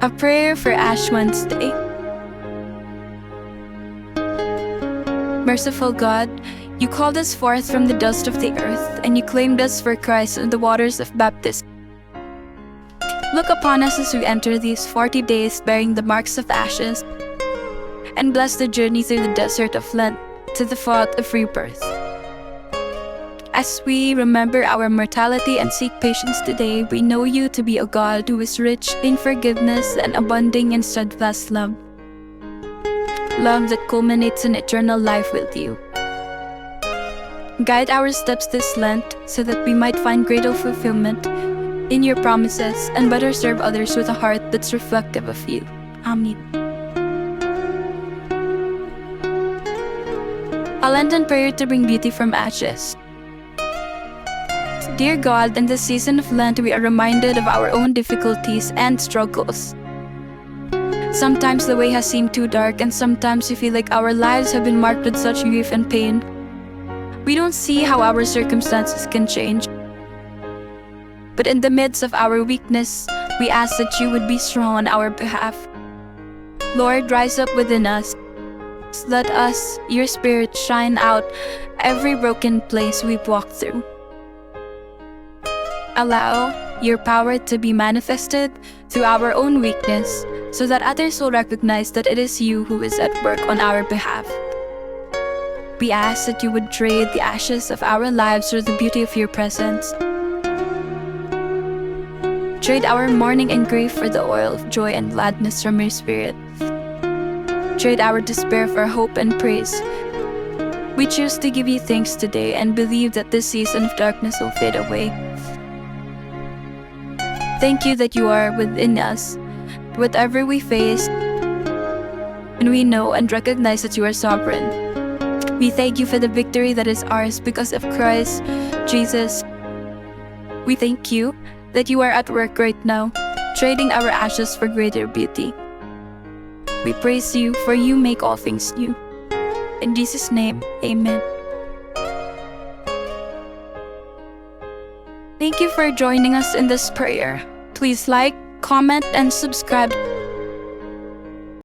A prayer for Ash Wednesday. Merciful God, you called us forth from the dust of the earth, and you claimed us for Christ in the waters of baptism. Look upon us as we enter these 40 days bearing the marks of ashes, and bless the journey through the desert of Lent to the thought of rebirth. As we remember our mortality and seek patience today, we know you to be a God who is rich in forgiveness and abounding in steadfast love. Love that culminates in eternal life with you. Guide our steps this Lent so that we might find greater fulfillment in your promises and better serve others with a heart that's reflective of you. Amen. A Lenten prayer to bring beauty from ashes. Dear God, in this season of Lent, we are reminded of our own difficulties and struggles. Sometimes the way has seemed too dark, and sometimes we feel like our lives have been marked with such grief and pain. We don't see how our circumstances can change. But in the midst of our weakness, we ask that you would be strong on our behalf. Lord, rise up within us. Let us, your Spirit, shine out every broken place we've walked through. Allow your power to be manifested through our own weakness, so that others will recognize that it is you who is at work on our behalf. We ask that you would trade the ashes of our lives for the beauty of your presence. Trade our mourning and grief for the oil of joy and gladness from your Spirit. Trade our despair for hope and praise. We choose to give you thanks today and believe that this season of darkness will fade away. Thank you that you are within us, whatever we face, and we know and recognize that you are sovereign. We thank you for the victory that is ours because of Christ Jesus. We thank you that you are at work right now, trading our ashes for greater beauty. We praise you, for you make all things new. In Jesus' name, amen. Thank you for joining us in this prayer. Please like, comment, and subscribe